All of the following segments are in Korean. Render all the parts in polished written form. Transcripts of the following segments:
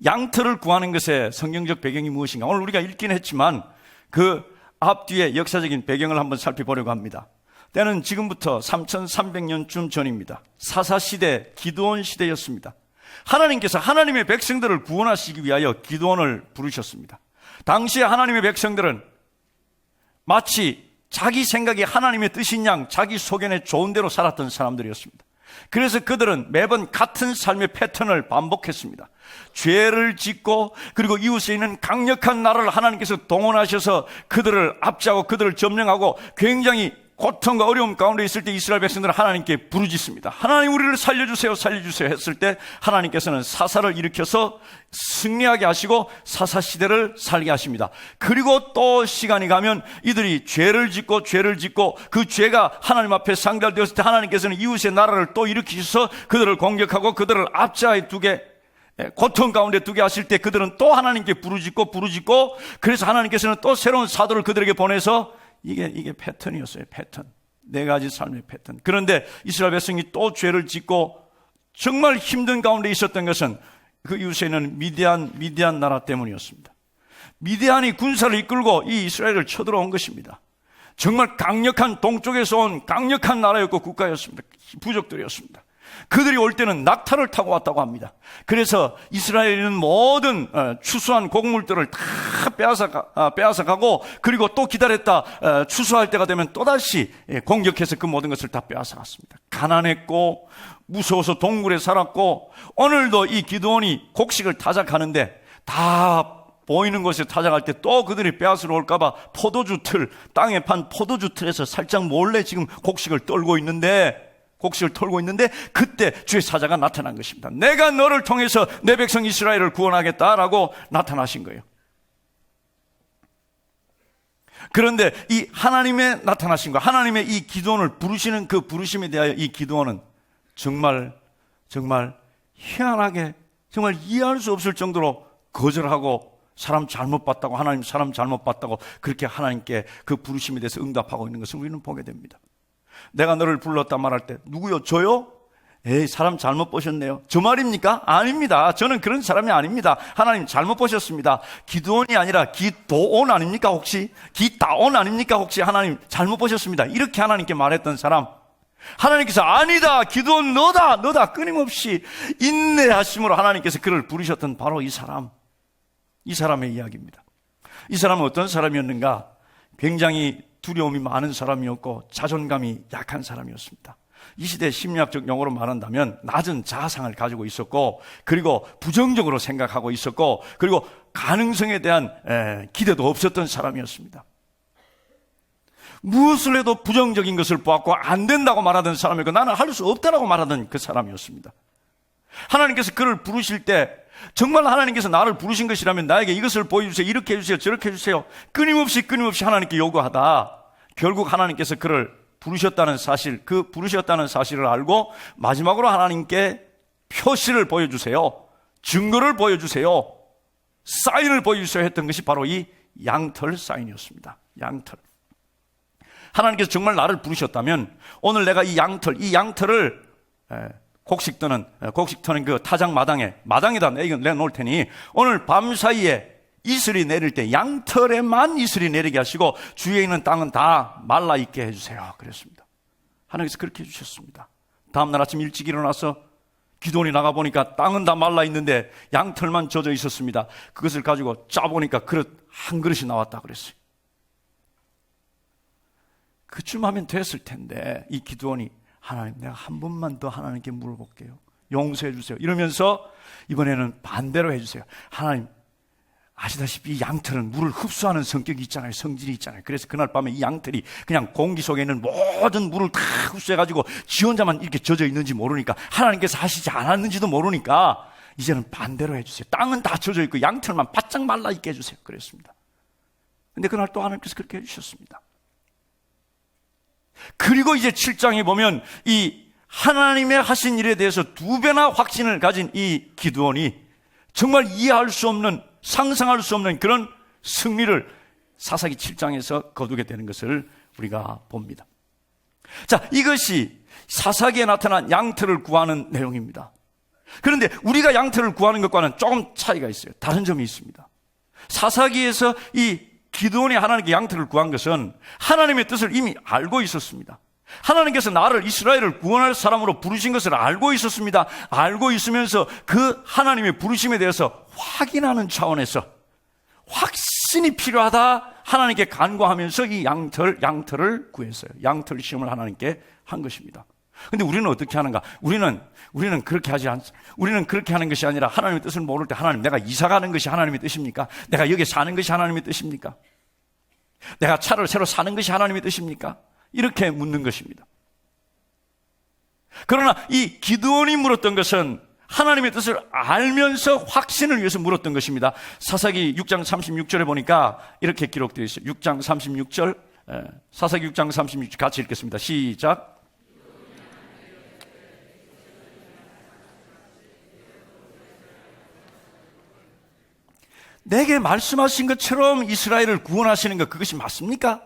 양털을 구하는 것의 성경적 배경이 무엇인가? 오늘 우리가 읽긴 했지만 그 앞뒤의 역사적인 배경을 한번 살펴보려고 합니다. 때는 지금부터 3300년쯤 전입니다. 사사시대, 기드온 시대였습니다. 하나님께서 하나님의 백성들을 구원하시기 위하여 기드온을 부르셨습니다. 당시에 하나님의 백성들은 마치 자기 생각이 하나님의 뜻인 양 자기 소견에 좋은 대로 살았던 사람들이었습니다. 그래서 그들은 매번 같은 삶의 패턴을 반복했습니다. 죄를 짓고 그리고 이웃에 있는 강력한 나라를 하나님께서 동원하셔서 그들을 압제하고 그들을 점령하고 굉장히 고통과 어려움 가운데 있을 때 이스라엘 백성들은 하나님께 부르짖습니다. 하나님 우리를 살려주세요 살려주세요 했을 때 하나님께서는 사사를 일으켜서 승리하게 하시고 사사시대를 살게 하십니다. 그리고 또 시간이 가면 이들이 죄를 짓고 그 죄가 하나님 앞에 상달되었을 때 하나님께서는 이웃의 나라를 또 일으키셔서 그들을 공격하고 그들을 압제하에 두게 고통 가운데 두게 하실 때 그들은 또 하나님께 부르짖고 그래서 하나님께서는 또 새로운 사도를 그들에게 보내서 이게 패턴이었어요. 패턴. 네 가지 삶의 패턴. 그런데 이스라엘 백성이 또 죄를 짓고 정말 힘든 가운데 있었던 것은 그 이웃에 있는 미디안 나라 때문이었습니다. 미디안이 군사를 이끌고 이 이스라엘을 쳐들어온 것입니다. 정말 강력한 동쪽에서 온 강력한 나라였고 국가였습니다. 부족들이었습니다. 그들이 올 때는 낙타를 타고 왔다고 합니다. 그래서 이스라엘은 모든 추수한 곡물들을 다 빼앗아 가고 그리고 또 기다렸다 추수할 때가 되면 또다시 공격해서 그 모든 것을 다 빼앗아 갔습니다. 가난했고 무서워서 동굴에 살았고 오늘도 이 기드온이 곡식을 타작하는데 다 보이는 곳에 타작할 때 또 그들이 빼앗으러 올까봐 땅에 판 포도주 틀에서 살짝 몰래 지금 곡식을 털고 있는데 그때 주의 사자가 나타난 것입니다. 내가 너를 통해서 내 백성 이스라엘을 구원하겠다라고 나타나신 거예요. 그런데 이 하나님의 나타나신 거, 하나님의 이 기드온을 부르시는 그 부르심에 대하여 이 기드온은 정말 희한하게 정말 이해할 수 없을 정도로 거절하고 사람 잘못 봤다고 하나님 사람 잘못 봤다고 그렇게 하나님께 그 부르심에 대해서 응답하고 있는 것을 우리는 보게 됩니다. 내가 너를 불렀다 말할 때 누구요? 저요? 에이 사람 잘못 보셨네요. 저 말입니까? 아닙니다. 저는 그런 사람이 아닙니다. 하나님 잘못 보셨습니다. 기드온이 아니라 기도온 아닙니까 혹시? 기다온 아닙니까 혹시? 하나님 잘못 보셨습니다. 이렇게 하나님께 말했던 사람, 하나님께서 아니다 기드온 너다 끊임없이 인내하심으로 하나님께서 그를 부르셨던 바로 이 사람의 이야기입니다. 이 사람은 어떤 사람이었는가? 굉장히 두려움이 많은 사람이었고 자존감이 약한 사람이었습니다. 이 시대 심리학적 용어로 말한다면 낮은 자아상을 가지고 있었고 그리고 부정적으로 생각하고 있었고 그리고 가능성에 대한 기대도 없었던 사람이었습니다. 무엇을 해도 부정적인 것을 보았고 안 된다고 말하던 사람이고 나는 할 수 없다라고 말하던 그 사람이었습니다. 하나님께서 그를 부르실 때 정말 하나님께서 나를 부르신 것이라면 나에게 이것을 보여주세요, 이렇게 해주세요, 저렇게 해주세요, 끊임없이 하나님께 요구하다 결국 하나님께서 그를 부르셨다는 사실을 알고 마지막으로 하나님께 표시를 보여주세요, 증거를 보여주세요, 사인을 보여주세요 했던 것이 바로 이 양털 사인이었습니다. 양털. 하나님께서 정말 나를 부르셨다면 오늘 내가 이 양털을 곡식 터는 그 타작 마당에다 내놓을 테니 오늘 밤 사이에 이슬이 내릴 때 양털에만 이슬이 내리게 하시고 주위에 있는 땅은 다 말라 있게 해주세요. 그랬습니다. 하나님께서 그렇게 해주셨습니다. 다음날 아침 일찍 일어나서 기도원이 나가보니까 땅은 다 말라 있는데 양털만 젖어 있었습니다. 그것을 가지고 짜보니까 그릇 한 그릇이 나왔다 그랬어요. 그쯤 하면 됐을 텐데 이 기도원이 하나님 내가 한 번만 더 하나님께 물어볼게요. 용서해 주세요. 이러면서 이번에는 반대로 해주세요. 하나님 아시다시피 이 양털은 물을 흡수하는 성격이 있잖아요. 성질이 있잖아요. 그래서 그날 밤에 이 양털이 그냥 공기 속에 있는 모든 물을 다 흡수해가지고 지 혼자만 이렇게 젖어 있는지 모르니까 하나님께서 하시지 않았는지도 모르니까 이제는 반대로 해주세요. 땅은 다 젖어 있고 양털만 바짝 말라 있게 해주세요. 그랬습니다. 근데 그날 또 하나님께서 그렇게 해주셨습니다. 그리고 이제 7장에 보면 이 하나님의 하신 일에 대해서 2배나 확신을 가진 이 기드온이 정말 이해할 수 없는, 상상할 수 없는 그런 승리를 사사기 7장에서 거두게 되는 것을 우리가 봅니다. 자, 이것이 사사기에 나타난 양털을 구하는 내용입니다. 그런데 우리가 양털을 구하는 것과는 조금 차이가 있어요. 다른 점이 있습니다. 사사기에서 이 기드온이 하나님께 양털을 구한 것은 하나님의 뜻을 이미 알고 있었습니다. 하나님께서 나를 이스라엘을 구원할 사람으로 부르신 것을 알고 있었습니다. 알고 있으면서 그 하나님의 부르심에 대해서 확인하는 차원에서 확신이 필요하다 하나님께 간구하면서 이 양털을 구했어요. 양털 시험을 하나님께 한 것입니다. 근데 우리는 어떻게 하는가? 우리는 그렇게 하지 않습니다. 우리는 그렇게 하는 것이 아니라 하나님의 뜻을 모를 때 하나님, 내가 이사 가는 것이 하나님의 뜻입니까? 내가 여기 사는 것이 하나님의 뜻입니까? 내가 차를 새로 사는 것이 하나님의 뜻입니까? 이렇게 묻는 것입니다. 그러나 이 기드온이 물었던 것은 하나님의 뜻을 알면서 확신을 위해서 물었던 것입니다. 사사기 6장 36절에 보니까 이렇게 기록되어 있어요. 6장 36절, 사사기 6장 36절 같이 읽겠습니다. 시작. 내게 말씀하신 것처럼 이스라엘을 구원하시는 것, 그것이 맞습니까?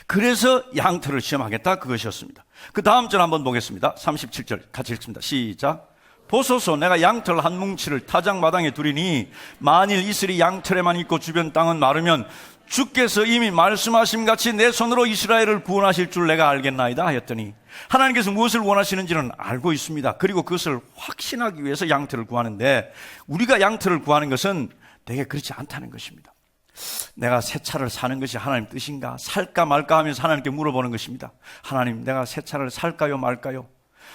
그래서 양털을 시험하겠다, 그것이었습니다. 그 다음 절 한번 보겠습니다. 37절 같이 읽습니다. 시작. 보소서, 내가 양털 한 뭉치를 타작마당에 두리니 만일 이슬이 양털에만 있고 주변 땅은 마르면 주께서 이미 말씀하신 같이 내 손으로 이스라엘을 구원하실 줄 내가 알겠나이다 하였더니, 하나님께서 무엇을 원하시는지는 알고 있습니다. 그리고 그것을 확신하기 위해서 양털을 구하는데, 우리가 양털을 구하는 것은 되게 그렇지 않다는 것입니다. 내가 새 차를 사는 것이 하나님 뜻인가? 살까 말까 하면서 하나님께 물어보는 것입니다. 하나님, 내가 새 차를 살까요 말까요?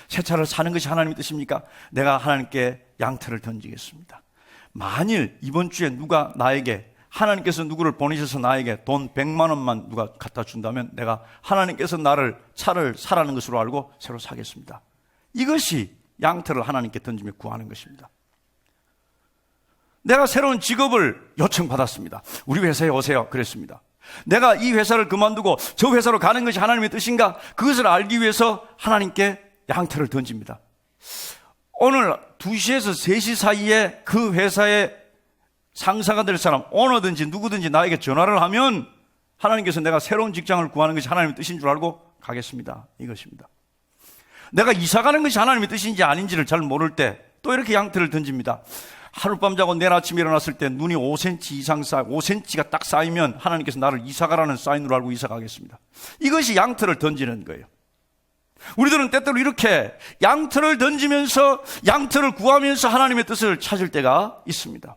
새 차를 사는 것이 하나님의 뜻입니까? 내가 하나님께 양털을 던지겠습니다. 만일 이번 주에 누가 나에게, 하나님께서 누구를 보내셔서 나에게 돈 100만 원만 누가 갖다 준다면 내가 하나님께서 나를 차를 사라는 것으로 알고 새로 사겠습니다. 이것이 양털을 하나님께 던지며 구하는 것입니다. 내가 새로운 직업을 요청받았습니다. 우리 회사에 오세요. 그랬습니다. 내가 이 회사를 그만두고 저 회사로 가는 것이 하나님의 뜻인가? 그것을 알기 위해서 하나님께 양털을 던집니다. 오늘 2시에서 3시 사이에 그 회사의 상사가 될 사람, 오너든지 누구든지 나에게 전화를 하면 하나님께서 내가 새로운 직장을 구하는 것이 하나님의 뜻인 줄 알고 가겠습니다. 이것입니다. 내가 이사 가는 것이 하나님의 뜻인지 아닌지를 잘 모를 때 또 이렇게 양털을 던집니다. 하룻밤 자고 내일 아침에 일어났을 때 눈이 5cm 이상 5cm가 딱 쌓이면 하나님께서 나를 이사 가라는 사인으로 알고 이사 가겠습니다. 이것이 양털을 던지는 거예요. 우리들은 때때로 이렇게 양털을 던지면서, 양털을 구하면서 하나님의 뜻을 찾을 때가 있습니다.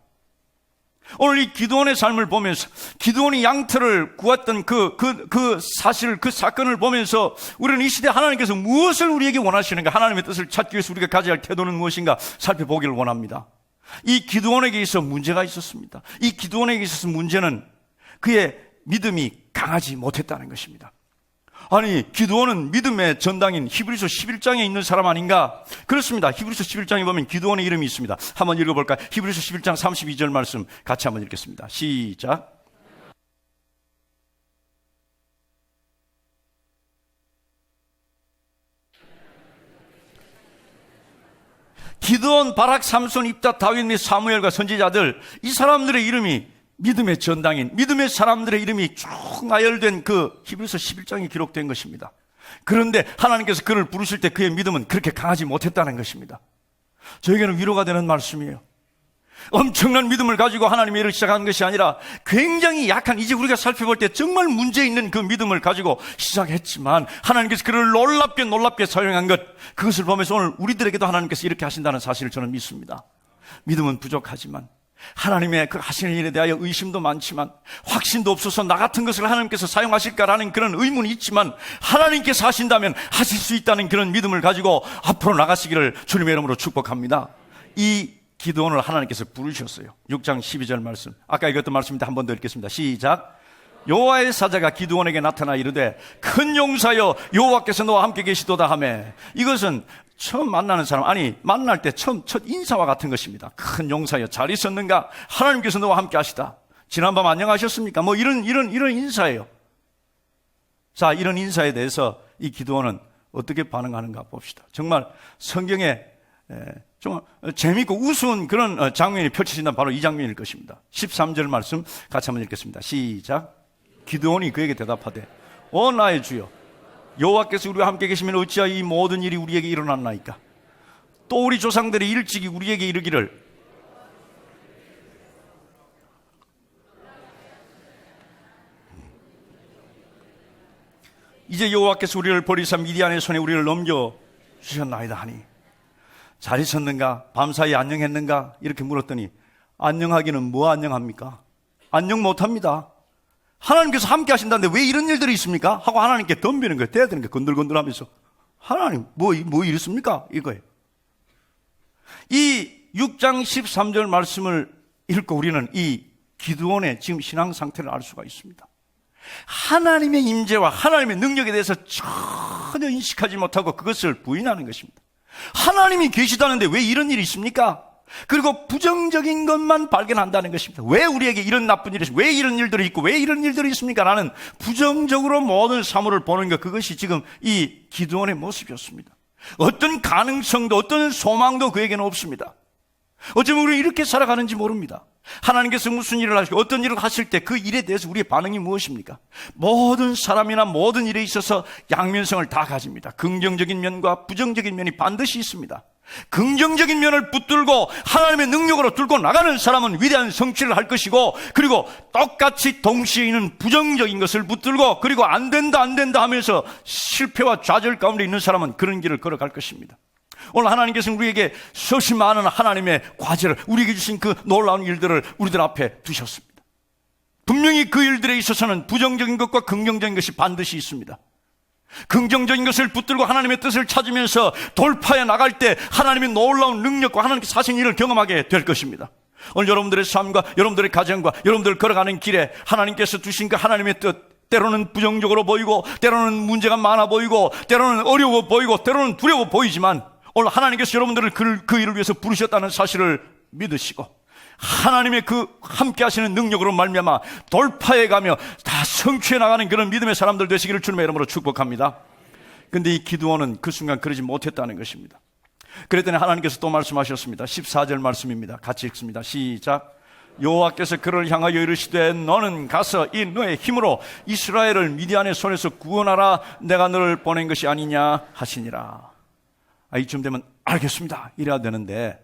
오늘 이 기드온의 삶을 보면서, 기드온이 양털을 구했던 그 사실, 그 사건을 보면서 우리는 이 시대 하나님께서 무엇을 우리에게 원하시는가, 하나님의 뜻을 찾기 위해서 우리가 가져야 할 태도는 무엇인가 살펴보기를 원합니다. 이 기드온에게 있어 문제가 있었습니다. 이 기드온에게 있어서 문제는 그의 믿음이 강하지 못했다는 것입니다. 아니, 기드온은 믿음의 전당인 히브리서 11장에 있는 사람 아닌가? 그렇습니다. 히브리서 11장에 보면 기드온의 이름이 있습니다. 한번 읽어볼까요? 히브리서 11장 32절 말씀 같이 한번 읽겠습니다. 시작. 기드온, 바락, 삼손, 입다, 다윗 및 사무엘과 선지자들, 이 사람들의 이름이 믿음의 전당인, 믿음의 사람들의 이름이 쭉 나열된 그 히브리서 11장에 기록된 것입니다. 그런데 하나님께서 그를 부르실 때 그의 믿음은 그렇게 강하지 못했다는 것입니다. 저에게는 위로가 되는 말씀이에요. 엄청난 믿음을 가지고 하나님의 일을 시작하는 것이 아니라 굉장히 약한, 이제 우리가 살펴볼 때 정말 문제 있는 그 믿음을 가지고 시작했지만 하나님께서 그를 놀랍게 사용한 것, 그것을 보면서 오늘 우리들에게도 하나님께서 이렇게 하신다는 사실을 저는 믿습니다. 믿음은 부족하지만, 하나님의 그 하시는 일에 대하여 의심도 많지만, 확신도 없어서 나 같은 것을 하나님께서 사용하실까라는 그런 의문이 있지만, 하나님께서 하신다면 하실 수 있다는 그런 믿음을 가지고 앞으로 나가시기를 주님의 이름으로 축복합니다. 이 기드온을 하나님께서 부르셨어요. 6장 12절 말씀, 아까 읽었던 말씀인데 한 번 더 읽겠습니다. 시작. 여호와의 사자가 기드온에게 나타나 이르되 큰 용사여 여호와께서 너와 함께 계시도다 하며, 이것은 처음 만나는 사람, 아니 만날 때 첫 인사와 같은 것입니다. 큰 용사여 잘 있었는가? 하나님께서 너와 함께 하시다. 지난밤 안녕하셨습니까? 뭐 이런 인사예요. 자, 이런 인사에 대해서 이 기드온은 어떻게 반응하는가 봅시다. 정말 성경에 정말 재미있고 우스운 그런 장면이 펼쳐진다면 바로 이 장면일 것입니다. 13절 말씀 같이 한번 읽겠습니다. 시작. 기드온이 그에게 대답하되 오 나의 주여, 여호와께서 우리와 함께 계시면 어찌하여 이 모든 일이 우리에게 일어났나이까? 또 우리 조상들이 일찍이 우리에게 이르기를 이제 여호와께서 우리를 버리사 미디안의 손에 우리를 넘겨주셨나이다 하니 잘 있었는가? 밤사이 안녕했는가? 이렇게 물었더니 안녕하기는 뭐 안녕합니까? 안녕 못합니다. 하나님께서 함께 하신다는데 왜 이런 일들이 있습니까? 하고 하나님께 덤비는 거예요. 대드는 거예요. 건들건들하면서 하나님 뭐 이랬습니까? 이거예요. 이 6장 13절 말씀을 읽고 우리는 이 기드온의 지금 신앙 상태를 알 수가 있습니다. 하나님의 임재와 하나님의 능력에 대해서 전혀 인식하지 못하고 그것을 부인하는 것입니다. 하나님이 계시다는데 왜 이런 일이 있습니까? 그리고 부정적인 것만 발견한다는 것입니다. 왜 우리에게 이런 나쁜 일이 있습니까? 왜 이런 일들이 있고 왜 이런 일들이 있습니까? 라는 부정적으로 모든 사물을 보는 것, 그것이 지금 이 기드온의 모습이었습니다. 어떤 가능성도 어떤 소망도 그에게는 없습니다. 어쩌면 우리는 이렇게 살아가는지 모릅니다. 하나님께서 무슨 일을 하시고 어떤 일을 하실 때 그 일에 대해서 우리의 반응이 무엇입니까? 모든 사람이나 모든 일에 있어서 양면성을 다 가집니다. 긍정적인 면과 부정적인 면이 반드시 있습니다. 긍정적인 면을 붙들고 하나님의 능력으로 뚫고 나가는 사람은 위대한 성취를 할 것이고, 그리고 똑같이 동시에 있는 부정적인 것을 붙들고 그리고 안 된다 하면서 실패와 좌절 가운데 있는 사람은 그런 길을 걸어갈 것입니다. 오늘 하나님께서는 우리에게 수없이 많은 하나님의 과제를, 우리에게 주신 그 놀라운 일들을 우리들 앞에 두셨습니다. 분명히 그 일들에 있어서는 부정적인 것과 긍정적인 것이 반드시 있습니다. 긍정적인 것을 붙들고 하나님의 뜻을 찾으면서 돌파해 나갈 때 하나님의 놀라운 능력과 하나님께서 하신 일을 경험하게 될 것입니다. 오늘 여러분들의 삶과 여러분들의 가정과 여러분들 걸어가는 길에 하나님께서 주신 그 하나님의 뜻, 때로는 부정적으로 보이고 때로는 문제가 많아 보이고 때로는 어려워 보이고 때로는 두려워 보이지만, 오늘 하나님께서 여러분들을 그 일을 위해서 부르셨다는 사실을 믿으시고 하나님의 그 함께 하시는 능력으로 말미암아 돌파해가며 다 성취해 나가는 그런 믿음의 사람들 되시기를 주님의 이름으로 축복합니다. 그런데 이 기드온은 그 순간 그러지 못했다는 것입니다. 그랬더니 하나님께서 또 말씀하셨습니다. 14절 말씀입니다. 같이 읽습니다. 시작. 여호와께서 그를 향하여 이르시되 너는 가서 이 너의 힘으로 이스라엘을 미디안의 손에서 구원하라. 내가 너를 보낸 것이 아니냐 하시니라. 이쯤 되면 알겠습니다 이래야 되는데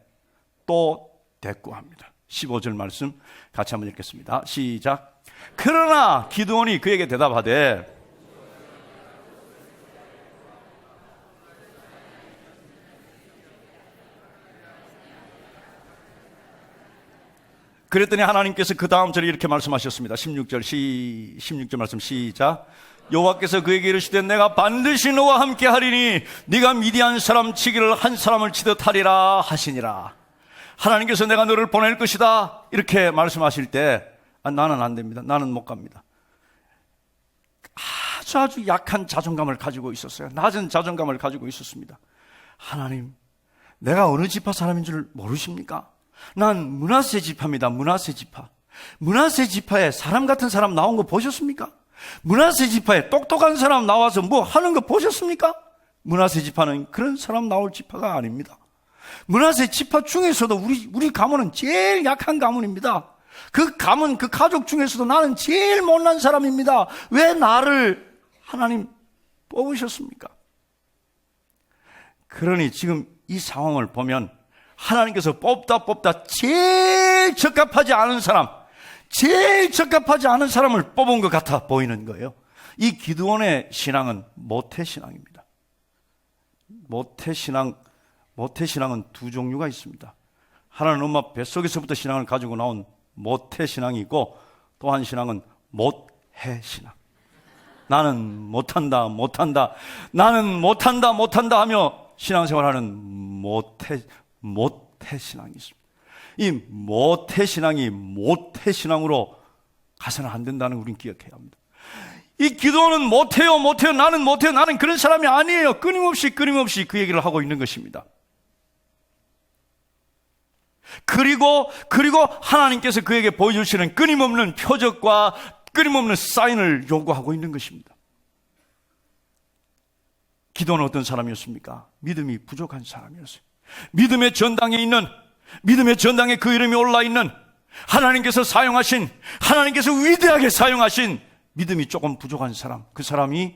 또 대꾸합니다. 15절 말씀 같이 한번 읽겠습니다. 시작. 그러나 기드온이 그에게 대답하되 그랬더니 하나님께서 그 다음 절에 이렇게 말씀하셨습니다. 16절 말씀 시작. 여호와께서 그에게 이르시되 내가 반드시 너와 함께 하리니 네가 미디안 사람 치기를 한 사람을 치듯 하리라 하시니라. 하나님께서 내가 너를 보낼 것이다 이렇게 말씀하실 때 나는 안 됩니다. 나는 못 갑니다. 아주 약한 자존감을 가지고 있었어요. 낮은 자존감을 가지고 있었습니다. 하나님, 내가 어느 지파 사람인 줄 모르십니까? 난 므낫세 지파입니다. 므낫세 지파. 므낫세 지파에 사람 같은 사람 나온 거 보셨습니까? 므낫세 지파에 똑똑한 사람 나와서 뭐 하는 거 보셨습니까? 므낫세 지파는 그런 사람 나올 지파가 아닙니다. 므낫세 지파 중에서도 우리 가문은 제일 약한 가문입니다. 그 가문, 그 가족 중에서도 나는 제일 못난 사람입니다. 왜 나를 하나님 뽑으셨습니까? 그러니 지금 이 상황을 보면 하나님께서 뽑다 제일 적합하지 않은 사람을 뽑은 것 같아 보이는 거예요. 이 기드온의 신앙은 모태신앙입니다. 모태신앙은 두 종류가 있습니다. 하나는 엄마 뱃속에서부터 신앙을 가지고 나온 모태신앙이고, 또 한 신앙은 못해신앙. 나는 못한다 나는 못한다 하며 신앙생활하는 모태신앙이 있습니다. 이 모태신앙이 모태신앙으로 가서는 안 된다는 걸 우리는 기억해야 합니다. 이 기도는 못해요 나는 그런 사람이 아니에요. 끊임없이 그 얘기를 하고 있는 것입니다. 그리고 하나님께서 그에게 보여주시는 끊임없는 표적과 끊임없는 사인을 요구하고 있는 것입니다. 기도는 어떤 사람이었습니까? 믿음이 부족한 사람이었어요. 믿음의 전당에 그 이름이 올라있는 하나님께서 위대하게 사용하신 믿음이 조금 부족한 사람, 그 사람이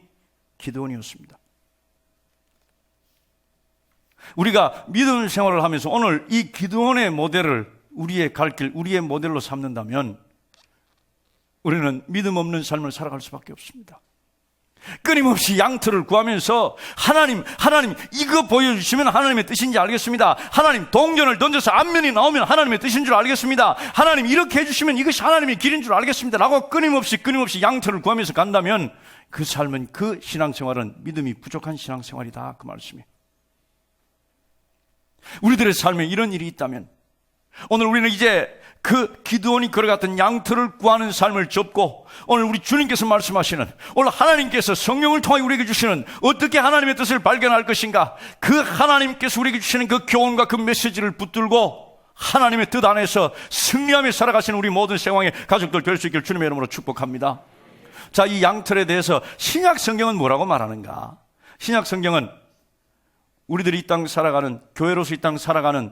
기드온이었습니다. 우리가 믿음 생활을 하면서 오늘 이 기드온의 모델을 우리의 갈 길, 우리의 모델로 삼는다면 우리는 믿음 없는 삶을 살아갈 수밖에 없습니다. 끊임없이 양털을 구하면서 하나님 이거 보여주시면 하나님의 뜻인지 알겠습니다. 하나님 동전을 던져서 앞면이 나오면 하나님의 뜻인 줄 알겠습니다. 하나님 이렇게 해주시면 이것이 하나님의 길인 줄 알겠습니다 라고 끊임없이 양털을 구하면서 간다면 그 삶은, 그 신앙생활은 믿음이 부족한 신앙생활이다, 그 말씀이에요. 우리들의 삶에 이런 일이 있다면 오늘 우리는 이제 그 기드온이 걸어갔던 양털을 구하는 삶을 접고 오늘 우리 주님께서 말씀하시는, 오늘 하나님께서 성령을 통해 우리에게 주시는 어떻게 하나님의 뜻을 발견할 것인가, 그 하나님께서 우리에게 주시는 그 교훈과 그 메시지를 붙들고 하나님의 뜻 안에서 승리하며 살아가시는 우리 모든 생황의 가족들 될 수 있기를 주님의 이름으로 축복합니다. 자, 이 양털에 대해서 신약 성경은 뭐라고 말하는가? 신약 성경은 우리들이 이 땅 살아가는, 교회로서 이 땅 살아가는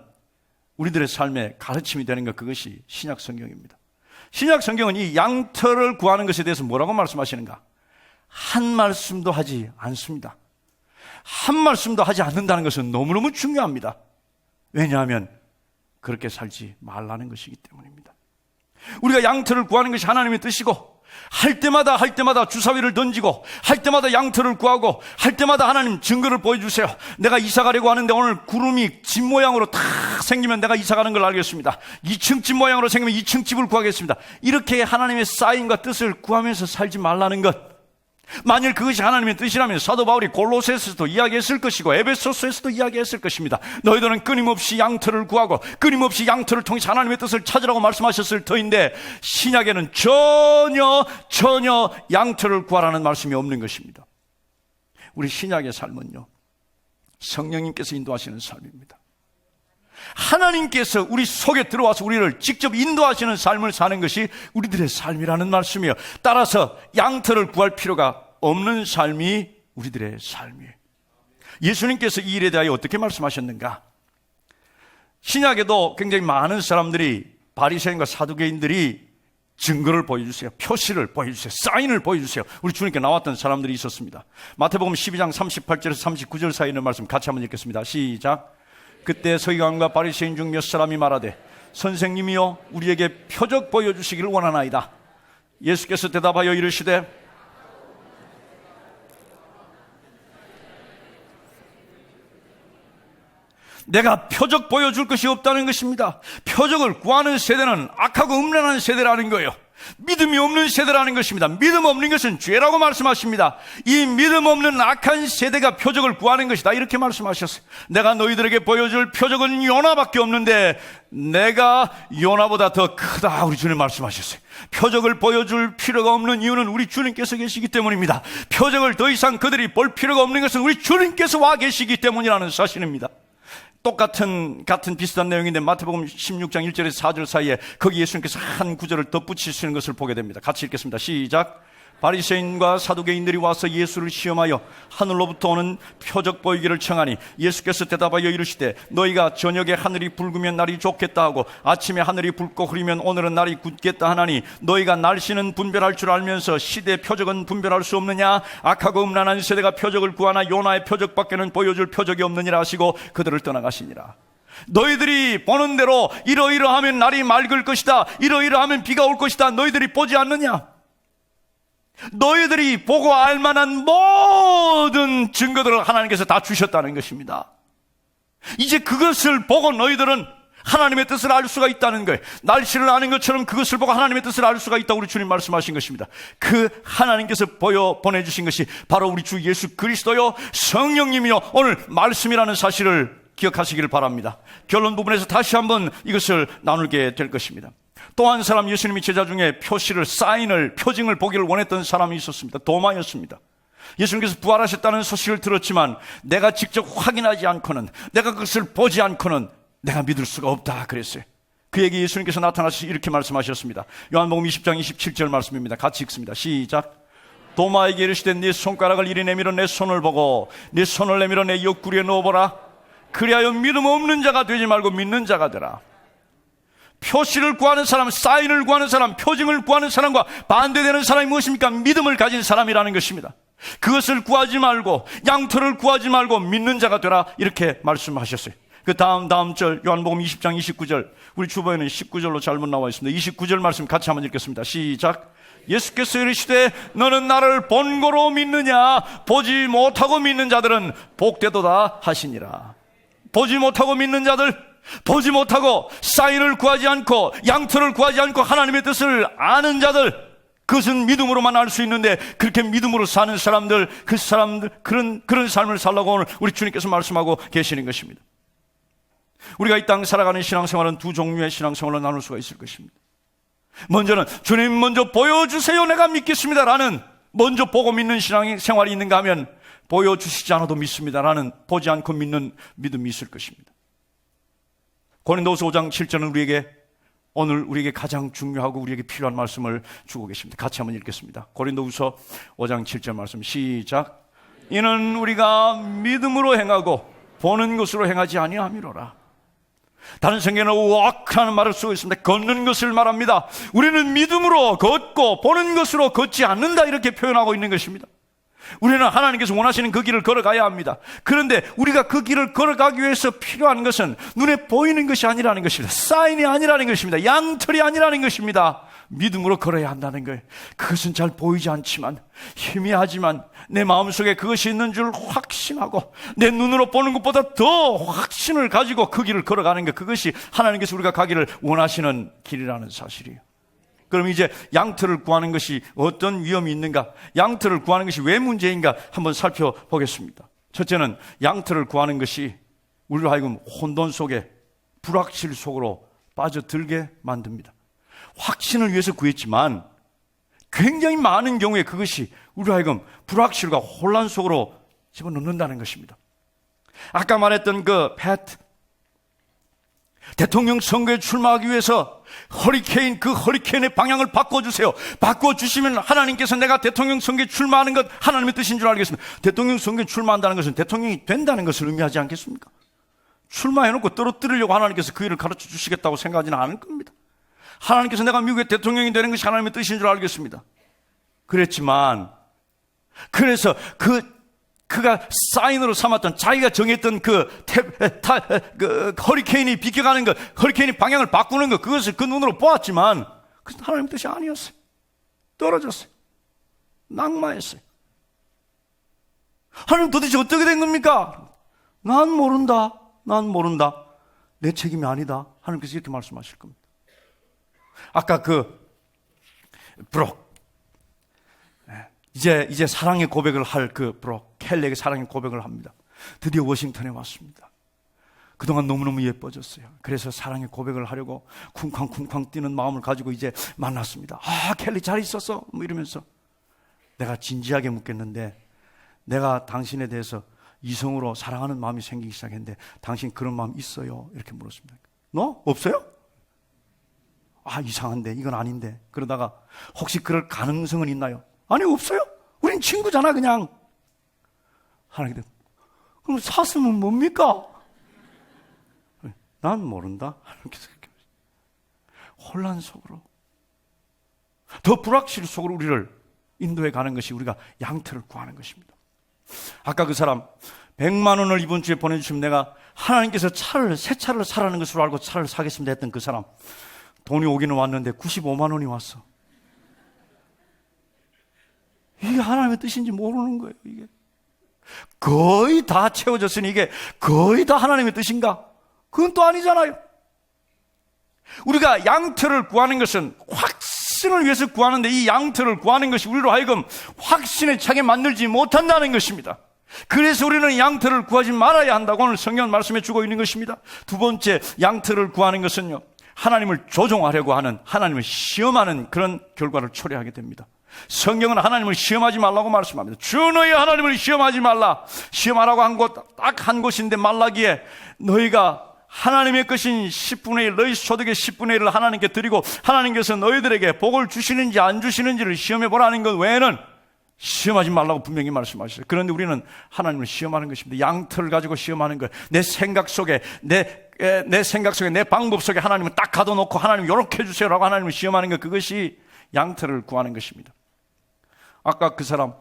우리들의 삶에 가르침이 되는 것, 그것이 신약 성경입니다. 신약 성경은 이 양털을 구하는 것에 대해서 뭐라고 말씀하시는가? 한 말씀도 하지 않습니다. 한 말씀도 하지 않는다는 것은 너무너무 중요합니다. 왜냐하면 그렇게 살지 말라는 것이기 때문입니다. 우리가 양털을 구하는 것이 하나님의 뜻이고, 할 때마다 주사위를 던지고, 할 때마다 양털을 구하고, 할 때마다 하나님 증거를 보여주세요. 내가 이사 가려고 하는데 오늘 구름이 집 모양으로 탁 생기면 내가 이사 가는 걸 알겠습니다. 2층 집 모양으로 생기면 2층 집을 구하겠습니다. 이렇게 하나님의 사인과 뜻을 구하면서 살지 말라는 것. 만일 그것이 하나님의 뜻이라면 사도 바울이 골로새서에서도 이야기했을 것이고 에베소서에서도 이야기했을 것입니다. 너희들은 끊임없이 양털을 구하고 끊임없이 양털을 통해서 하나님의 뜻을 찾으라고 말씀하셨을 터인데, 신약에는 전혀 양털을 구하라는 말씀이 없는 것입니다. 우리 신약의 삶은요, 성령님께서 인도하시는 삶입니다. 하나님께서 우리 속에 들어와서 우리를 직접 인도하시는 삶을 사는 것이 우리들의 삶이라는 말씀이에요. 따라서 양털을 구할 필요가 없는 삶이 우리들의 삶이에요. 예수님께서 이 일에 대하여 어떻게 말씀하셨는가? 신약에도 굉장히 많은 사람들이, 바리새인과 사두개인들이 증거를 보여주세요, 표시를 보여주세요, 사인을 보여주세요, 우리 주님께 나왔던 사람들이 있었습니다. 마태복음 12장 38절에서 39절 사이에 있는 말씀 같이 한번 읽겠습니다. 시작. 그때 서기관과 바리새인 중 몇 사람이 말하되 선생님이여 우리에게 표적 보여주시기를 원하나이다. 예수께서 대답하여 이르시되 내가 표적 보여줄 것이 없다는 것입니다. 표적을 구하는 세대는 악하고 음란한 세대라는 거예요. 믿음이 없는 세대라는 것입니다. 믿음 없는 것은 죄라고 말씀하십니다. 이 믿음 없는 악한 세대가 표적을 구하는 것이다, 이렇게 말씀하셨어요. 내가 너희들에게 보여줄 표적은 요나밖에 없는데 내가 요나보다 더 크다, 우리 주님 말씀하셨어요. 표적을 보여줄 필요가 없는 이유는 우리 주님께서 계시기 때문입니다. 표적을 더 이상 그들이 볼 필요가 없는 것은 우리 주님께서 와 계시기 때문이라는 사실입니다. 같은 비슷한 내용인데 마태복음 16장 1절에서 4절 사이에 거기 예수님께서 한 구절을 덧붙이시는 것을 보게 됩니다. 같이 읽겠습니다. 시작. 바리새인과 사두개인들이 와서 예수를 시험하여 하늘로부터 오는 표적 보이기를 청하니 예수께서 대답하여 이르시되 너희가 저녁에 하늘이 붉으면 날이 좋겠다 하고 아침에 하늘이 붉고 흐리면 오늘은 날이 굳겠다 하나니 너희가 날씨는 분별할 줄 알면서 시대 표적은 분별할 수 없느냐? 악하고 음란한 세대가 표적을 구하나 요나의 표적밖에는 보여줄 표적이 없느니라 하시고 그들을 떠나가시니라. 너희들이 보는 대로 이러이러하면 날이 맑을 것이다, 이러이러하면 비가 올 것이다, 너희들이 보지 않느냐? 너희들이 보고 알만한 모든 증거들을 하나님께서 다 주셨다는 것입니다. 이제 그것을 보고 너희들은 하나님의 뜻을 알 수가 있다는 거예요. 날씨를 아는 것처럼 그것을 보고 하나님의 뜻을 알 수가 있다고 우리 주님 말씀하신 것입니다. 그 하나님께서 보내주신 것이 바로 우리 주 예수 그리스도요 성령님이요 오늘 말씀이라는 사실을 기억하시기를 바랍니다. 결론 부분에서 다시 한번 이것을 나누게 될 것입니다. 또 한 사람, 예수님의 제자 중에 표시를, 사인을, 표징을 보기를 원했던 사람이 있었습니다. 도마였습니다. 예수님께서 부활하셨다는 소식을 들었지만 내가 직접 확인하지 않고는, 내가 그것을 보지 않고는 내가 믿을 수가 없다 그랬어요. 그에게 예수님께서 나타나셔서 이렇게 말씀하셨습니다. 요한복음 20장 27절 말씀입니다. 같이 읽습니다. 시작. 도마에게 이르시되 네 손가락을 이리 내밀어 내 손을 보고 네 손을 내밀어 내 옆구리에 넣어보라. 그리하여 믿음 없는 자가 되지 말고 믿는 자가 되라. 표시를 구하는 사람, 사인을 구하는 사람, 표징을 구하는 사람과 반대되는 사람이 무엇입니까? 믿음을 가진 사람이라는 것입니다. 그것을 구하지 말고 양털을 구하지 말고 믿는 자가 되라 이렇게 말씀하셨어요. 그 다음 절 요한복음 20장 29절 우리 주보에는 19절로 잘못 나와 있습니다. 29절 말씀 같이 한번 읽겠습니다. 시작. 예수께서 이르시되 너는 나를 본고로 믿느냐 보지 못하고 믿는 자들은 복되도다 하시니라. 보지 못하고 믿는 자들, 보지 못하고 사인을 구하지 않고 양털을 구하지 않고 하나님의 뜻을 아는 자들, 그것은 믿음으로만 알 수 있는데 그렇게 믿음으로 사는 사람들, 그 사람들 그런 삶을 살라고 오늘 우리 주님께서 말씀하고 계시는 것입니다. 우리가 이 땅 살아가는 신앙생활은 두 종류의 신앙생활로 나눌 수가 있을 것입니다. 먼저는 주님 먼저 보여주세요 내가 믿겠습니다라는, 먼저 보고 믿는 신앙생활이 있는가 하면 보여주시지 않아도 믿습니다라는 보지 않고 믿는 믿음이 있을 것입니다. 고린도후서 5장 7절은 오늘 우리에게 가장 중요하고 우리에게 필요한 말씀을 주고 계십니다. 같이 한번 읽겠습니다. 고린도후서 5장 7절 말씀 시작. 이는 우리가 믿음으로 행하고 보는 것으로 행하지 아니함이로라. 다른 성경에는 walk하는 말을 쓰고 있습니다. 걷는 것을 말합니다. 우리는 믿음으로 걷고 보는 것으로 걷지 않는다 이렇게 표현하고 있는 것입니다. 우리는 하나님께서 원하시는 그 길을 걸어가야 합니다. 그런데 우리가 그 길을 걸어가기 위해서 필요한 것은 눈에 보이는 것이 아니라는 것입니다. 사인이 아니라는 것입니다. 양털이 아니라는 것입니다. 믿음으로 걸어야 한다는 거예요. 그것은 잘 보이지 않지만, 희미하지만 내 마음속에 그것이 있는 줄 확신하고 내 눈으로 보는 것보다 더 확신을 가지고 그 길을 걸어가는 것, 그것이 하나님께서 우리가 가기를 원하시는 길이라는 사실이에요. 그럼 이제 양털을 구하는 것이 어떤 위험이 있는가, 양털을 구하는 것이 왜 문제인가 한번 살펴보겠습니다. 첫째는 양털을 구하는 것이 우리로 하여금 혼돈 속에, 불확실 속으로 빠져들게 만듭니다. 확신을 위해서 구했지만 굉장히 많은 경우에 그것이 우리로 하여금 불확실과 혼란 속으로 집어넣는다는 것입니다. 아까 말했던 그 패트, 대통령 선거에 출마하기 위해서 그 허리케인의 방향을 바꿔주세요. 바꿔주시면 하나님께서 내가 대통령 선거에 출마하는 것 하나님의 뜻인 줄 알겠습니다. 대통령 선거에 출마한다는 것은 대통령이 된다는 것을 의미하지 않겠습니까? 출마해놓고 떨어뜨리려고 하나님께서 그 일을 가르쳐 주시겠다고 생각하지는 않을 겁니다. 하나님께서 내가 미국의 대통령이 되는 것이 하나님의 뜻인 줄 알겠습니다. 그랬지만, 그래서 그가 사인으로 삼았던, 자기가 정했던 그 허리케인이 비켜가는 것, 허리케인이 방향을 바꾸는 것, 그것을 그 눈으로 보았지만 그것은 하나님의 뜻이 아니었어요. 떨어졌어요. 낙마했어요. 하나님 도대체 어떻게 된 겁니까? 난 모른다. 내 책임이 아니다. 하나님께서 이렇게 말씀하실 겁니다. 아까 브록, 이제 사랑의 고백을 할 그 브록, 켈리에게 사랑의 고백을 합니다. 드디어 워싱턴에 왔습니다. 그동안 너무너무 예뻐졌어요. 그래서 사랑의 고백을 하려고 쿵쾅쿵쾅 뛰는 마음을 가지고 이제 만났습니다. 켈리 잘 있었어? 뭐 이러면서. 내가 진지하게 묻겠는데, 내가 당신에 대해서 이성으로 사랑하는 마음이 생기기 시작했는데 당신 그런 마음 있어요? 이렇게 물었습니다. 너? 없어요? 이상한데, 이건 아닌데. 그러다가 혹시 그럴 가능성은 있나요? 아니, 없어요. 우린 친구잖아, 그냥. 하나님께, 그럼 사슴은 뭡니까? 난 모른다. 하나님께서 그렇게 혼란 속으로, 더 불확실 속으로 우리를 인도해 가는 것이 우리가 양털을 구하는 것입니다. 아까 그 사람 100만 원을 이번 주에 보내주시면 내가 하나님께서 새 차를 사라는 것으로 알고 차를 사겠습니다 했던 그 사람, 돈이 오기는 왔는데 95만 원이 왔어. 이게 하나님의 뜻인지 모르는 거예요. 이게 거의 다 채워졌으니 이게 거의 다 하나님의 뜻인가? 그건 또 아니잖아요. 우리가 양털을 구하는 것은 확신을 위해서 구하는데, 이 양털을 구하는 것이 우리로 하여금 확신에 차게 만들지 못한다는 것입니다. 그래서 우리는 양털을 구하지 말아야 한다고 오늘 성경은 말씀해 주고 있는 것입니다. 두 번째, 양털을 구하는 것은요, 하나님을 조종하려고 하는, 하나님을 시험하는 그런 결과를 초래하게 됩니다. 성경은 하나님을 시험하지 말라고 말씀합니다. 주 너희 하나님을 시험하지 말라. 시험하라고 한 곳 딱 한 곳인데, 말라기에 너희가 하나님의 것인 10분의 1, 너희 소득의 10분의 1을 하나님께 드리고 하나님께서 너희들에게 복을 주시는지 안 주시는지를 시험해 보라는 것 외에는 시험하지 말라고 분명히 말씀하셨어요. 그런데 우리는 하나님을 시험하는 것입니다. 양털을 가지고 시험하는 것. 내 생각 속에, 내 생각 속에, 내 방법 속에 하나님을 딱 가둬놓고 하나님 요렇게 해주세요라고 하나님을 시험하는 것, 그것이 양털을 구하는 것입니다. 아까 그 사람,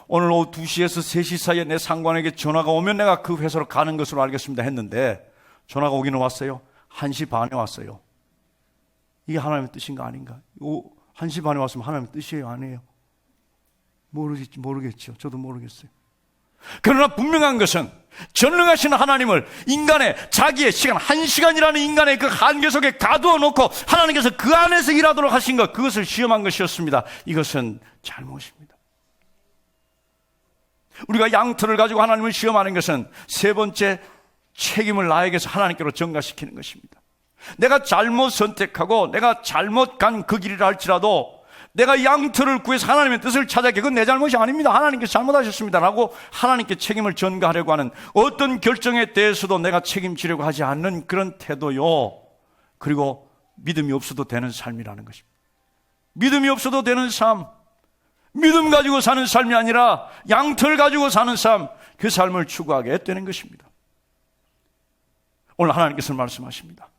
오늘 오후 2시에서 3시 사이에 내 상관에게 전화가 오면 내가 그 회사로 가는 것으로 알겠습니다 했는데 전화가 오기는 왔어요. 1시 반에 왔어요. 이게 하나님의 뜻인가 아닌가? 1시 반에 왔으면 하나님의 뜻이에요, 아니에요? 모르겠죠. 저도 모르겠어요. 그러나 분명한 것은 전능하신 하나님을 인간의 자기의 시간, 1시간이라는 인간의 그 한계 속에 가두어 놓고 하나님께서 그 안에서 일하도록 하신 것, 그것을 시험한 것이었습니다. 이것은 잘못입니다. 우리가 양털을 가지고 하나님을 시험하는 것은 세 번째, 책임을 나에게서 하나님께로 전가시키는 것입니다. 내가 잘못 선택하고 내가 잘못 간 그 길이라 할지라도 내가 양털을 구해서 하나님의 뜻을 찾았기에 그건 내 잘못이 아닙니다. 하나님께서 잘못하셨습니다 라고 하나님께 책임을 전가하려고 하는 어떤 결정에 대해서도 내가 책임지려고 하지 않는 그런 태도요. 그리고 믿음이 없어도 되는 삶이라는 것입니다. 믿음이 없어도 되는 삶, 믿음 가지고 사는 삶이 아니라 양털 가지고 사는 삶, 그 삶을 추구하게 되는 것입니다. 오늘 하나님께서 말씀하십니다.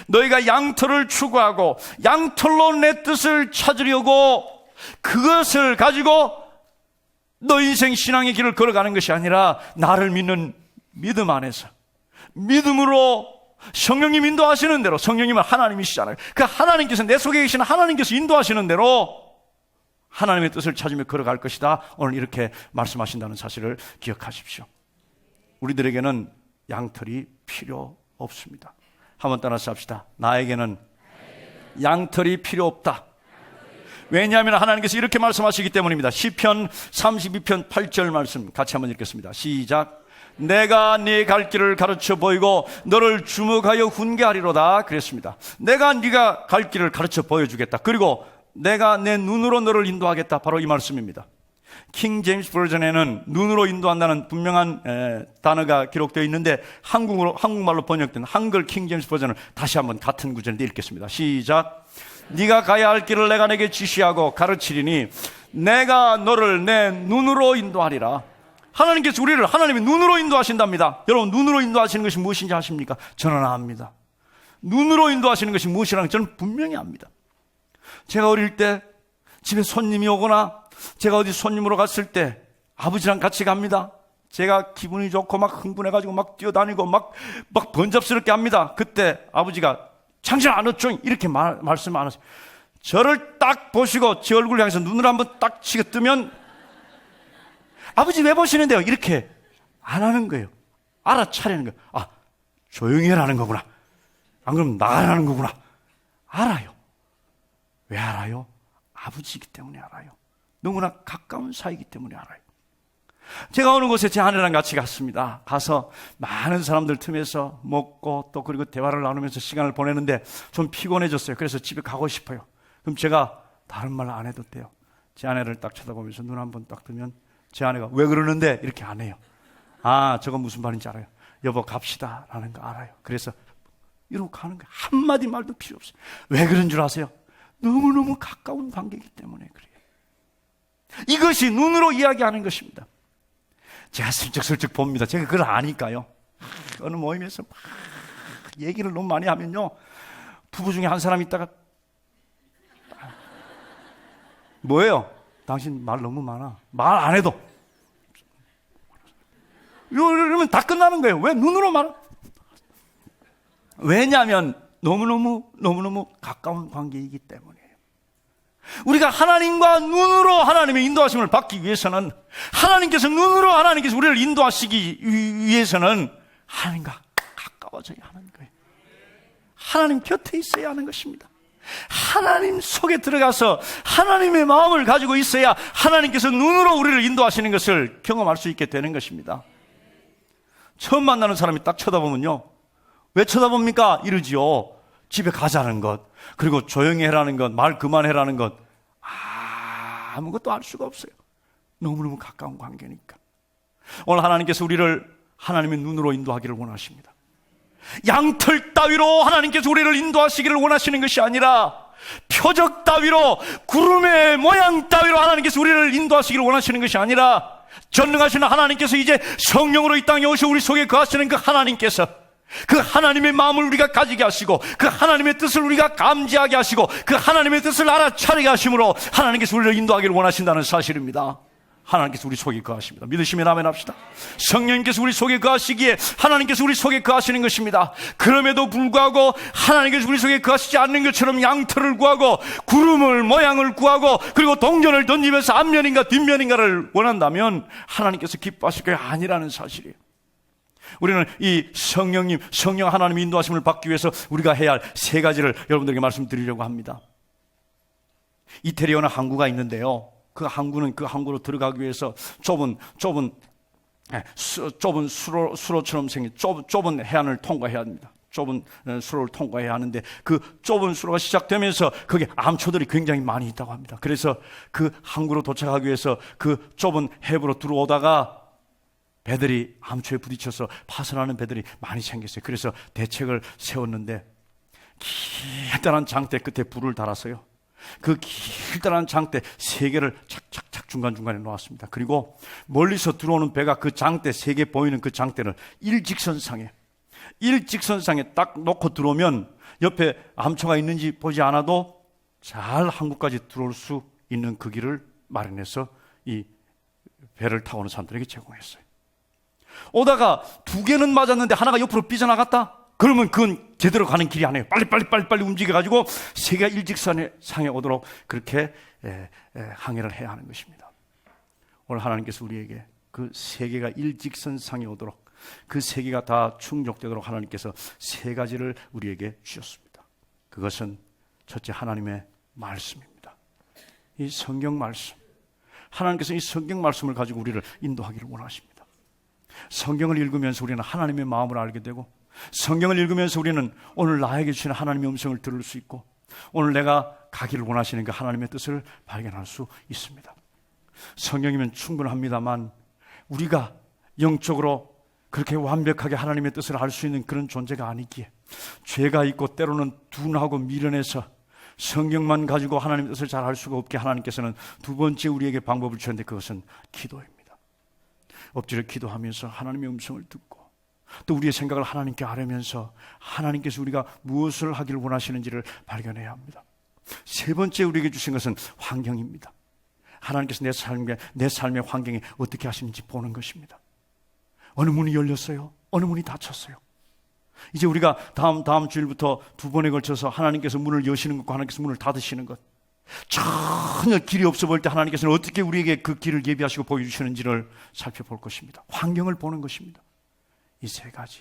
너희가 양털을 추구하고 양털로 내 뜻을 찾으려고 그것을 가지고 너 인생 신앙의 길을 걸어가는 것이 아니라 나를 믿는 믿음 안에서 믿음으로 성령님 인도하시는 대로, 성령님은 하나님이시잖아요. 그 하나님께서, 내 속에 계시는 하나님께서 인도하시는 대로 하나님의 뜻을 찾으며 걸어갈 것이다. 오늘 이렇게 말씀하신다는 사실을 기억하십시오. 우리들에게는 양털이 필요 없습니다. 한번 따라서 합시다. 나에게는 양털이 필요 없다. 왜냐하면 하나님께서 이렇게 말씀하시기 때문입니다. 시편 32편 8절 말씀 같이 한번 읽겠습니다. 시작. 내가 네 갈 길을 가르쳐 보이고 너를 주목하여 훈계하리로다 그랬습니다. 내가 네가 갈 길을 가르쳐 보여주겠다. 그리고 내가 내 눈으로 너를 인도하겠다. 바로 이 말씀입니다. 킹 제임스 버전에는 눈으로 인도한다는 분명한 단어가 기록되어 있는데 한국말로 번역된 한글 킹 제임스 버전을 다시 한번 같은 구절을 읽겠습니다. 시작. 네가 가야 할 길을 내가 내게 지시하고 가르치리니 내가 너를 내 눈으로 인도하리라. 하나님께서 우리를 하나님의 눈으로 인도하신답니다. 여러분, 눈으로 인도하시는 것이 무엇인지 아십니까? 저는 압니다. 눈으로 인도하시는 것이 무엇이라는 저는 분명히 압니다. 제가 어릴 때 집에 손님이 오거나 제가 어디 손님으로 갔을 때 아버지랑 같이 갑니다. 제가 기분이 좋고 막 흥분해가지고 막 뛰어다니고 막 번잡스럽게 합니다. 그때 아버지가 당신 안 왔죠? 이렇게 말씀 안 하세요. 저를 딱 보시고 제 얼굴을 향해서 눈을 한번 딱 치고 뜨면 아버지 왜 보시는데요? 이렇게 안 하는 거예요. 알아차리는 거예요. 아, 조용히 해라는 거구나. 안 그러면 나가라는 거구나. 알아요. 왜 알아요? 아버지이기 때문에 알아요. 너무나 가까운 사이이기 때문에 알아요. 제가 어느 곳에 제 아내랑 같이 갔습니다. 가서 많은 사람들 틈에서 먹고 또 그리고 대화를 나누면서 시간을 보내는데 좀 피곤해졌어요. 그래서 집에 가고 싶어요. 그럼 제가 다른 말 안 해도 돼요. 제 아내를 딱 쳐다보면서 눈 한번 딱 뜨면 제 아내가 왜 그러는데 이렇게 안 해요. 아, 저건 무슨 말인지 알아요. 여보 갑시다 라는 거 알아요. 그래서 이러고 가는 거예요. 한마디 말도 필요 없어요. 왜 그런 줄 아세요? 너무너무 가까운 관계이기 때문에 그래요. 이것이 눈으로 이야기하는 것입니다. 제가 슬쩍슬쩍 봅니다. 제가 그걸 아니까요. 어느 모임에서 막 얘기를 너무 많이 하면요, 부부 중에 한 사람 있다가 뭐예요? 당신 말 너무 많아. 말 안 해도 이러면 다 끝나는 거예요. 왜? 눈으로 말. 왜냐하면 너무너무 가까운 관계이기 때문이에요. 우리가 하나님과 눈으로 하나님의 인도하심을 받기 위해서는, 하나님께서 눈으로 하나님께서 우리를 인도하시기 위해서는 하나님과 가까워져야 하는 거예요. 하나님 곁에 있어야 하는 것입니다. 하나님 속에 들어가서 하나님의 마음을 가지고 있어야 하나님께서 눈으로 우리를 인도하시는 것을 경험할 수 있게 되는 것입니다. 처음 만나는 사람이 딱 쳐다보면요, 왜 쳐다봅니까? 이러지요. 집에 가자는 것, 그리고 조용히 해라는 것, 말 그만해라는 것, 아무것도 알 수가 없어요. 너무너무 가까운 관계니까. 오늘 하나님께서 우리를 하나님의 눈으로 인도하기를 원하십니다. 양털 따위로 하나님께서 우리를 인도하시기를 원하시는 것이 아니라 표적 따위로, 구름의 모양 따위로 하나님께서 우리를 인도하시기를 원하시는 것이 아니라 전능하신 하나님께서 이제 성령으로 이 땅에 오셔 우리 속에 거하시는 그 하나님께서 그 하나님의 마음을 우리가 가지게 하시고 그 하나님의 뜻을 우리가 감지하게 하시고 그 하나님의 뜻을 알아차리게 하심으로 하나님께서 우리를 인도하기를 원하신다는 사실입니다. 하나님께서 우리 속에 거하십니다. 믿으시면 아멘 합시다. 성령님께서 우리 속에 거하시기에 하나님께서 우리 속에 거하시는 것입니다. 그럼에도 불구하고 하나님께서 우리 속에 거하시지 않는 것처럼 양털을 구하고 구름을 모양을 구하고 그리고 동전을 던지면서 앞면인가 뒷면인가를 원한다면 하나님께서 기뻐하실 게 아니라는 사실이에요. 우리는 이 성령 하나님의 인도하심을 받기 위해서 우리가 해야 할 세 가지를 여러분들에게 말씀드리려고 합니다. 이태리어는 항구가 있는데요, 그 항구로 들어가기 위해서 좁은 수로처럼 생긴 좁은 해안을 통과해야 합니다. 좁은 수로를 통과해야 하는데 그 좁은 수로가 시작되면서 거기에 암초들이 굉장히 많이 있다고 합니다. 그래서 그 항구로 도착하기 위해서 그 좁은 해부로 들어오다가 배들이 암초에 부딪혀서 파손하는 배들이 많이 생겼어요. 그래서 대책을 세웠는데 길다란 장대 끝에 불을 달았어요. 그 길다란 장대 3개를 착착착 중간중간에 놓았습니다. 그리고 멀리서 들어오는 배가 그 장대 3개 보이는 그 장대를 일직선상에 딱 놓고 들어오면 옆에 암초가 있는지 보지 않아도 잘 항구까지 들어올 수 있는 그 길을 마련해서 이 배를 타고 오는 사람들에게 제공했어요. 오다가 2개는 맞았는데 하나가 옆으로 삐져나갔다? 그러면 그건 제대로 가는 길이 아니에요. 빨리 움직여가지고 3개가 일직선상에 오도록 그렇게 항해를 해야 하는 것입니다. 오늘 하나님께서 우리에게 그 3개가 일직선상에 오도록 그 3개가 다 충족되도록 하나님께서 3가지를 우리에게 주셨습니다. 그것은 첫째, 하나님의 말씀입니다. 이 성경 말씀, 하나님께서 이 성경 말씀을 가지고 우리를 인도하기를 원하십니다. 성경을 읽으면서 우리는 하나님의 마음을 알게 되고, 성경을 읽으면서 우리는 오늘 나에게 주시는 하나님의 음성을 들을 수 있고, 오늘 내가 가기를 원하시는 그 하나님의 뜻을 발견할 수 있습니다. 성경이면 충분합니다만 우리가 영적으로 그렇게 완벽하게 하나님의 뜻을 알 수 있는 그런 존재가 아니기에 죄가 있고 때로는 둔하고 미련해서 성경만 가지고 하나님의 뜻을 잘 알 수가 없게 하나님께서는 2번째 우리에게 방법을 주셨는데 그것은 기도입니다. 엎드려 기도하면서 하나님의 음성을 듣고 또 우리의 생각을 하나님께 아뢰면서 하나님께서 우리가 무엇을 하기를 원하시는지를 발견해야 합니다. 3번째 우리에게 주신 것은 환경입니다. 하나님께서 내 삶의 환경이 어떻게 하시는지 보는 것입니다. 어느 문이 열렸어요? 어느 문이 닫혔어요? 이제 우리가 다음 주일부터 2번에 걸쳐서 하나님께서 문을 여시는 것과 하나님께서 문을 닫으시는 것, 전혀 길이 없어 보일 때 하나님께서는 어떻게 우리에게 그 길을 예비하시고 보여주시는지를 살펴볼 것입니다. 환경을 보는 것입니다. 이 3가지,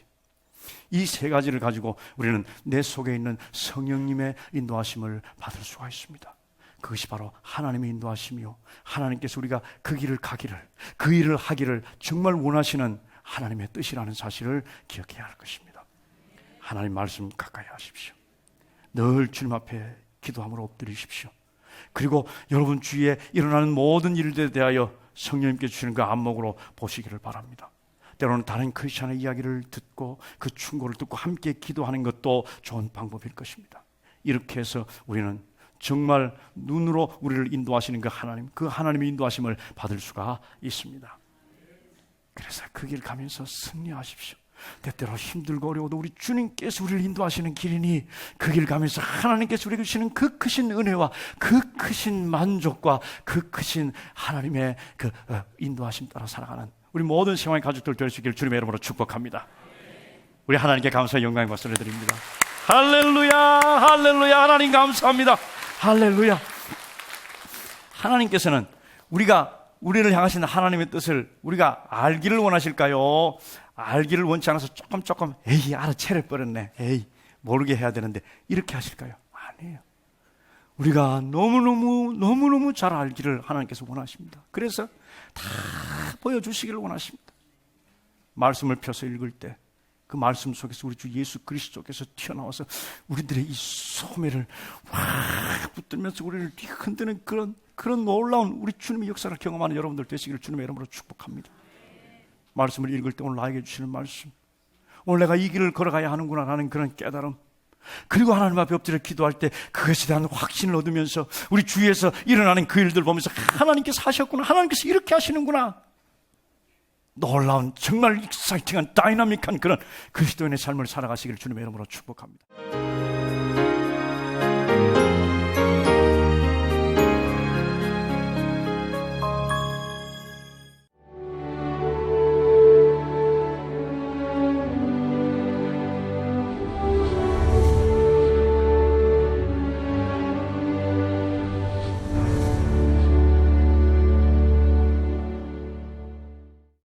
이 3가지를 가지고 우리는 내 속에 있는 성령님의 인도하심을 받을 수가 있습니다. 그것이 바로 하나님의 인도하심이요, 하나님께서 우리가 그 길을 가기를, 그 일을 하기를 정말 원하시는 하나님의 뜻이라는 사실을 기억해야 할 것입니다. 하나님 말씀 가까이 하십시오. 늘 주님 앞에 기도함으로 엎드리십시오. 그리고 여러분 주위에 일어나는 모든 일들에 대하여 성령님께 주시는 그 안목으로 보시기를 바랍니다. 때로는 다른 크리스찬의 이야기를 듣고 그 충고를 듣고 함께 기도하는 것도 좋은 방법일 것입니다. 이렇게 해서 우리는 정말 눈으로 우리를 인도하시는 그 하나님의 인도하심을 받을 수가 있습니다. 그래서 그 길 가면서 승리하십시오. 때때로 힘들고 어려워도 우리 주님께서 우리를 인도하시는 길이니 그 길 가면서 하나님께서 우리에게 주시는 그 크신 은혜와 그 크신 만족과 그 크신 하나님의 그 인도하심 따라 살아가는 우리 모든 생활의 가족들 될 수 있기를 주님의 이름으로 축복합니다. 우리 하나님께 감사의 영광의 박수를 드립니다. 할렐루야, 할렐루야. 하나님 감사합니다. 할렐루야. 하나님께서는 우리를 향하시는 하나님의 뜻을 우리가 알기를 원하실까요? 알기를 원치 않아서 조금 알아채려 버렸네, 모르게 해야 되는데 이렇게 하실까요? 아니에요. 우리가 너무너무 잘 알기를 하나님께서 원하십니다. 그래서 다 보여주시기를 원하십니다. 말씀을 펴서 읽을 때 그 말씀 속에서 우리 주 예수 그리스도께서 튀어나와서 우리들의 이 소매를 확 붙들면서 우리를 흔드는 그런 놀라운 우리 주님의 역사를 경험하는 여러분들 되시기를 주님의 이름으로 축복합니다. 말씀을 읽을 때 오늘 나에게 주시는 말씀, 오늘 내가 이 길을 걸어가야 하는구나 라는 그런 깨달음, 그리고 하나님 앞에 엎드려 기도할 때 그것에 대한 확신을 얻으면서 우리 주위에서 일어나는 그 일들 보면서 하나님께서 하셨구나, 하나님께서 이렇게 하시는구나, 놀라운 정말 익사이팅한 다이나믹한 그런 그리스도인의 삶을 살아가시기를 주님의 이름으로 축복합니다.